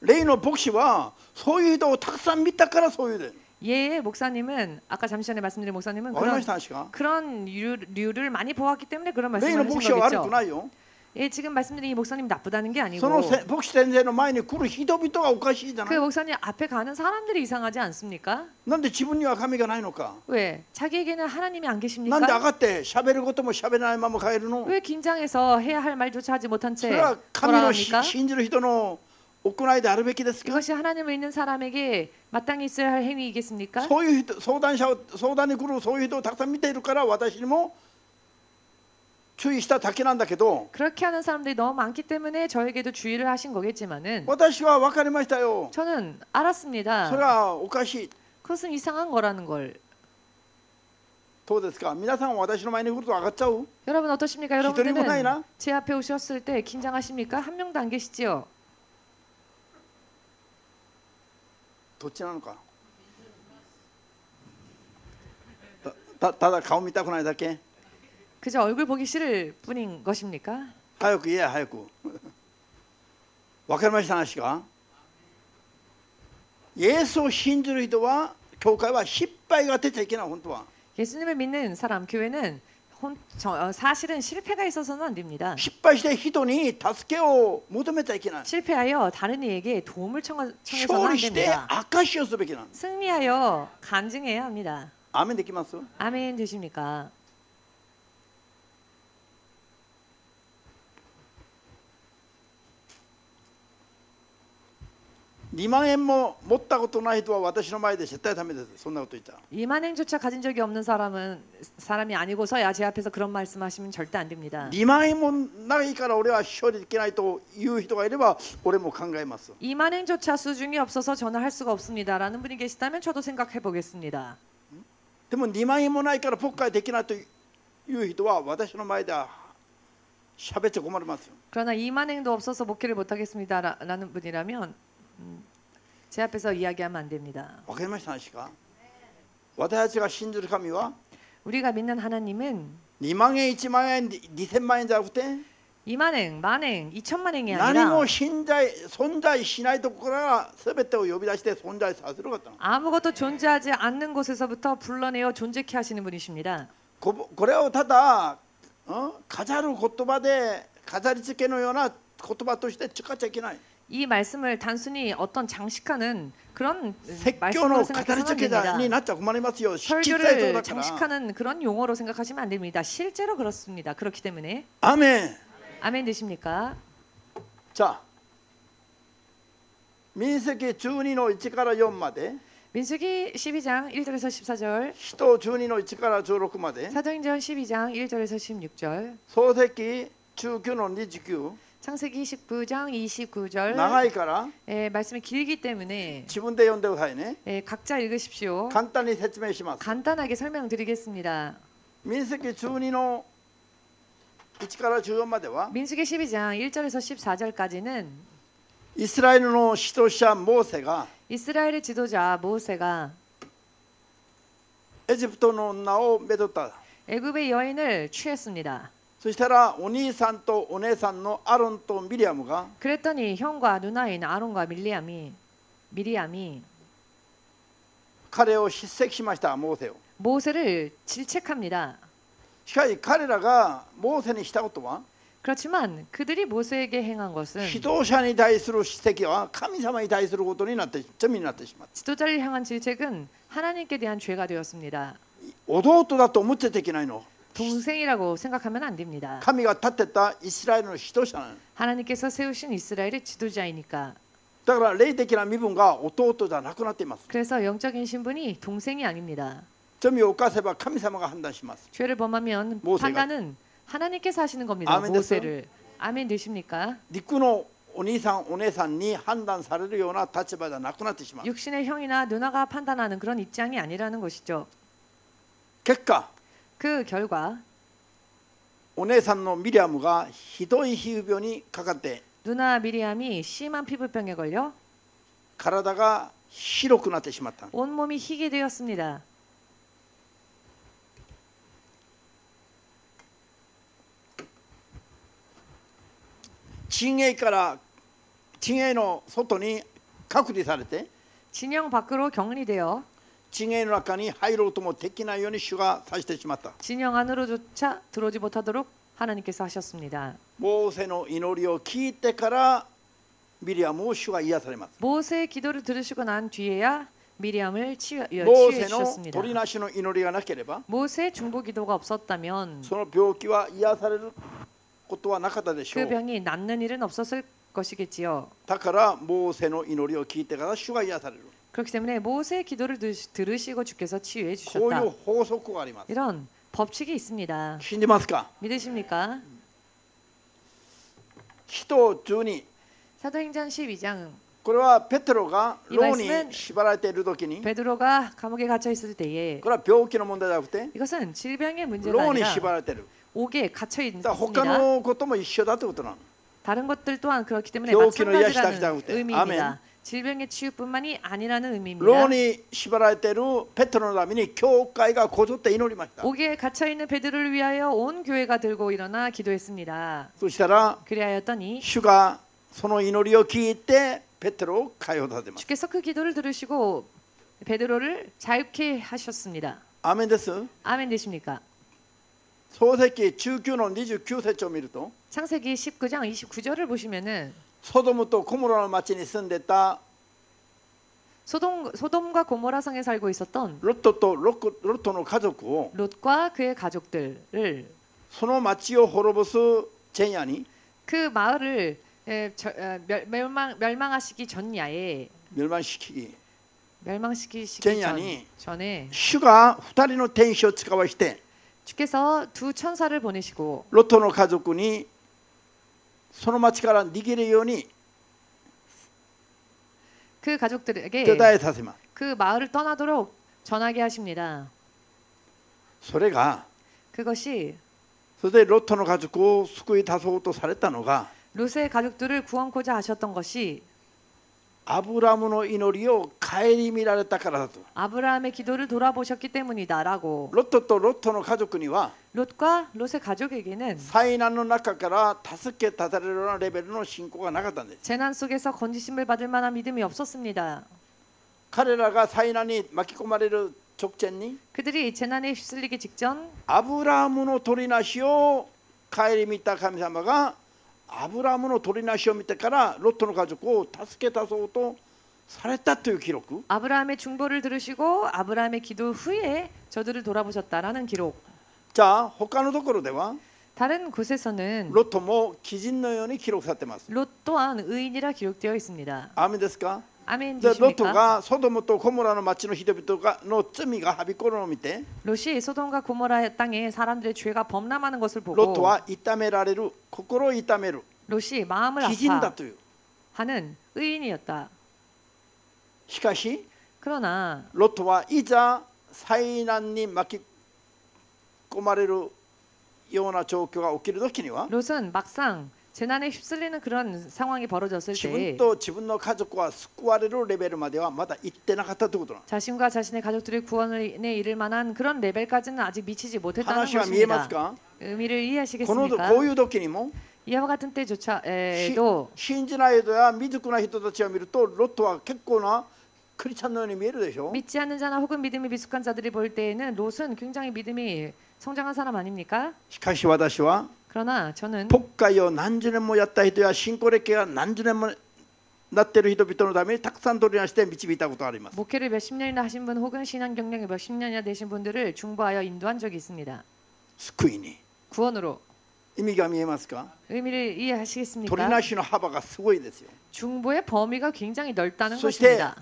例の牧師はそういう人をたくさん見たからそういうで. 예, 목사님은 아까 잠시 전에 말씀드린 목사님은 分かりました話が? 그런 류를 많이 보았기 때문에 그런 例の 말씀을 牧師 하신 は悪く 거겠죠. ないよ. 예, 지금 말씀드린 이 목사님 나쁘다는 게 その 아니고 牧師先生の前に来る人々がおかしいじゃな 그 い. 목사님 앞에 가는 사람들이 이상하지 않습니까? なんで自分には神がないのか? 왜? 자기에게는 하나님이 안 なんで 계십니까? 上がって喋ることも喋らないまま帰るの? 왜 긴장해서 해야 할 말조차 하지 못한 そ 채 れは神の 돌아갑니까? 信じる人の行いであるべきですか? 이것이 하나님을 믿는 사람에게 마땅히 있어야 할 행위이겠습니까? そういう人相談に来るそういう人をたくさん見ているから私にも注意しただけなんだけど 그렇게 하는 사람들이 너무 많기 때문에 저에게도 주의를 하신 거겠지만은 私は分かりましたよ. 저는 알았습니다. それはおかしい. 그것은 이상한 거라는 걸. どうですか? 皆さんは私の前に来ると上がっちゃう? 여러분 어떠십니까? 一人もないな? 여러분들은 제 앞에 오셨을 때 긴장하십니까? 한 명도 안 계시지요? どっちなのか? ただ顔見たくないだけ? 그저 얼굴 보기 싫을 뿐인 것입니까? 早く言え早く. 分かりました話が? イエスを信じる人は教会は失敗が出ちゃいけない本当は. 예수님을 믿는 사람 교회는 사실은 실패가 있어서는 안 됩니다. 失敗して人に助けを求めちゃいけない. 실패하여 다른 이에게 도움을 청해서는 안 勝利して 됩니다. 証しをすべきな. 승리하여 간증해야 합니다. アーメンできます? 아멘 되십니까? 2万円も持ったことない人は私の前で絶対ダメです。そんなこと言ったら. 2만행조차 가진 적이 없는 사람이 아니고서야 제 앞에서 그런 말씀하시면 절대 안 됩니다. 2万円もないから俺は勝利できないという人がいれば俺も考えます. 2만행조차 수중이 없어서 저는 할 수가 없습니다라는 분이 계시다면 저도 생각해 보겠습니다. でも2万円もないから牧会できないという人は私の前では喋っちゃ困りますよ. 그러나 2만행도 없어서 목회를 못 하겠습니다라는 분이라면 제 앞에서 이야기하면 안 됩니다. わかりました話か? 私たちが信じる神は 우리가 믿는 하나님은 2万円1万円2000万円じゃなくて 2만행, 만행, 2천만행이 何 아니라 も存在しないところから全てを呼び出して存在させる方. 아무것도 존재하지 않는 곳에서부터 불러내어 존재케 하시는 분이십니다. これをただ飾る言葉で飾り付けのような言葉として使っちゃいけない. 이 말씀을 단순히 어떤 장식하는 그런 説教 말씀으로 の語り 생각해서는 안 付けに 됩니다. なっちゃ困りますよ.実際そう 설교를 だから. 장식하는 그런 용어로 생각하시면 안 됩니다. 실제로 그렇습니다. 그렇기 때문에 아멘. 아멘 되십니까? 자, 민수기 12の1から4まで, 민수기 12장 1절에서 14절, 使徒12の1から16まで, 사도행전 12장 1절에서 16절, 創世記19の29, 창세기 19장 29절. 長いから 말씀이 길기 때문에 自分で読んでくださいね. 각자 읽으십시오. 簡単に説明します. 간단하게 설명드리겠습니다. 民数記12の1から14までは 민수기 12장 1절에서 14절까지는 イスラエルの指導者モーセが 이스라엘의 지도자 모세가 エジプトの女をめとった。 애굽의 여인을 취했습니다. そしたらお兄さんとお姉さんのアロンとミリアムが 그랬더니 형과 누나인 아론과 미리암이 彼を叱責しました。モーセを。 모세를 질책합니다. しかし彼らがモーセにしたことは 그렇지만 그들이 모세에게 행한 것은 指導者に対する叱責は神様に対することになって罪になってしまった。 지도자를 향한 질책은 하나님께 대한 죄가 되었습니다. 弟だと思ってできないの。 동생이라고 생각하면 안 됩니다. 神が立てたイスラエルの指導者なの。 하나님께서 세우신 이스라엘의 지도자이니까. だから霊的な身分が弟じゃなくなっています。 그래서 영적인 신분이 동생이 아닙니다. 罪を犯せば神様が判断します。 죄를 범하면 모세가- 판단은 하나님께서 하시는 겁니다. 아멘 됐어요? 모세를. 아멘 되십니까? 陸のお兄さんお姉さんに判断されるような立場じゃなくなってしまう。 육신의 형이나 누나가 판단하는 그런 입장이 아니라는 것이죠. 結果 그 결과 お姉さんのミリアムがひどい皮膚病にかかって 누나 미리암이 심한 피부병에 걸려 体が白くなってしまった。 온몸이 희게 되었습니다. 陣営から陣営の外に隔離されて 진영 밖으로 격리되어 陣営の中に入ろうともできないように主がさせてしまった。 진영 안으로조차 들어오지 못하도록 하나님께서 하셨습니다. モーセの祈りを聞いてからミリアムを主が癒されます。 모세의 기도를 들으시고 난 뒤에야 미리암을 モー 치유해 セの 주셨습니다. 取りなしの祈りがなければ 모세의 중보 기도가 없었다면 その病気は癒されることはなかったでしょ 그 う。 병이 낫는 일은 없었을 것이겠지요. だからモーセの祈りを聞いてから主が癒される。 그렇기 때문에 모세의 기도를 들으시고 주께서 치유해 こうい 주셨다. う法則があります。 이런 법칙이 있습니다. 信じますか？ 믿으십니까? 使徒12 사도행전 12장 これはペテロが牢 이 말씀은 に縛られている時に 베드로가 감옥에 갇혀 있을 때에 これは病気の問題じゃなくて 이것은 질병의 문제가 牢に 아니라 縛られている。 옥에 갇혀 だから他 있습니다. のことも一緒だということなの。 다른 것들 또한 그렇기 때문에 병기의 마찬가지라는 이야기 의미입니다. 질병의 치유뿐만이 아니라는 의미입니다. 牢に縛られているペテロのために教会がこぞって祈りました。 옥에 갇혀 있는 베드로를 위하여 온 교회가 들고 일어나 기도했습니다. そしたら 그리하였더니 主がその祈りを聞いてペテロを解放させます。 주께서 그 기도를 들으시고 베드로를 자유케 하셨습니다. アーメンです。 아멘 되십니까? 創世記19の29節を見ると 창세기 19장 29절을 보시면은 ソドムとコモラの町に住んでた 소돔과 고모라 성에 살고 있었던 ロットとロットの家族を 롯과 그의 가족들을 その町を滅ぼす前夜に 그 마을을 멸망하시기 전야에 멸망시키기 멸망시키시기 전야니 전에 主が2人の天使を使わして 주께서 두 천사를 보내시고 ロットの家族にその町から逃げるように 그 가족들에게 伝えさせます。 그 마을을 떠나도록 전하게 하십니다. それが 그것이 それでロットの家族を救い出そうとされたのが 롯의 가족들을 구원코자 하셨던 것이 アブラムの祈りを顧みられたからだと。 아브라함의 기도를 돌아보셨기 때문이다라고. ロットとロットの家族には 롯과 롯의 가족에게는 災難の中から助け立てられるようなレベルの信仰がなかったんです。 재난 속에서 건지심을 받을 만한 믿음이 없었습니다. 彼らが災難に巻き込まれる直前に 그들이 재난에 휩쓸리기 직전 アブラムの取りなしを顧みた神様がアブラムの取りなしを見てからロットの家族を助け出そうとされたという記録。 아브라함의 중보를 들으시고 아브라함의 기도 후에 저들을 돌아보셨다라는 기록. じゃあ他のところでは 다른 곳에서는 ロットも基人のように記録されています。 롯 또한 의인이라 기록되어 있습니다. アーメンですか？ 아멘 でロット 되십니까? がソドムとコモラの町の人々の罪がはびこるのを見て 롯이 소돔과 고모라 땅에 사람들의 죄가 범람하는 것을 ロッ 보고 トは痛められる心を痛める 롯이 마음을 基人だという。 아파하는 의인이었다. しかし 그러나 ロットはいざ災難に巻き込まれるような状況が起きるときには 롯은 막상 재난에 휩쓸리는 그런 상황이 벌어졌을 自分 때 と自分の家族は救われるレベルまではまだ行ってなかったということなんです。 자신과 자신의 가족들이 구원에 이를 만한 그런 레벨까지는 아직 미치지 못했다는 話は見えます 것입니다. か？ 의미를 この 이해하시겠습니까? こういう時にも 이와 같은 때조차에도 信じない人や未熟な人たちを見るとロットは結構なクリスチャンのように見えるでしょ。 믿지 않는 자나 혹은 믿음이 미숙한 자들이 볼 때에는 롯은 굉장히 믿음이 성장한 사람 아닙니까? しかし私は 그러나 저는 牧会を何十年もやった人や信仰歴が何十年もなっている人々のためにたくさん取り出して導いたことがあります。 목회를 몇십 년이나 하신 분 혹은 신앙 경력이 몇십 년이나 되신 분들을 중보하여 인도한 적이 있습니다. 救いに 구원으로 意味が見えますか？ 의미를 取り 이해하시겠습니까? なしの幅がすごいですよ。 중보의 범위가 굉장히 넓다는 そして、 것입니다.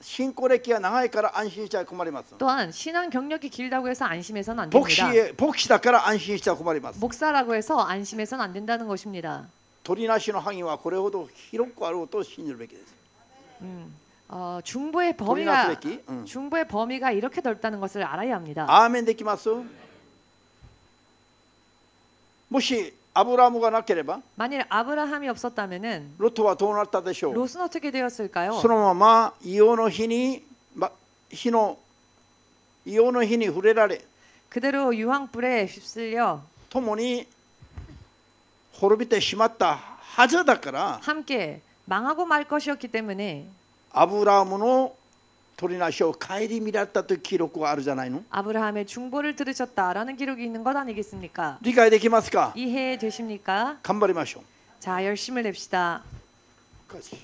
信仰歴が長いから安心しちゃ困ります。 또한 신앙 경력이 길다고 해서 안심해서는 안 牧 됩니다. 師だから安心しちゃ困ります。 목사라고 해서 안심해서는 안 된다는 것입니다. 取りなしの範囲はこれほど広くあることを信じるべきです。 중보의 取りなすべ 범위가 き、중보의 범위가 이렇게 넓다는 것을 알아야 합니다. アーメンできます？もしアブラハムがなければ 만일 아브라함이 없었다면은 ロトはどうなったでしょう。 롯은 어떻게 되었을까요? そのまま硫黄の火に触れられ 그대로 유황불에 휩쓸려 共に滅びてしまったはずだから 함께 망하고 말 것이었기 때문에 アブラハムの取りなしを顧みられたという記録があるじゃないの。 아브라함의 중보를 들으셨다라는 기록이 있는 것 아니겠습니까? 理解できますか？ 이해되십니까? 頑張りましょう。 자, 열심을 냅시다. しかし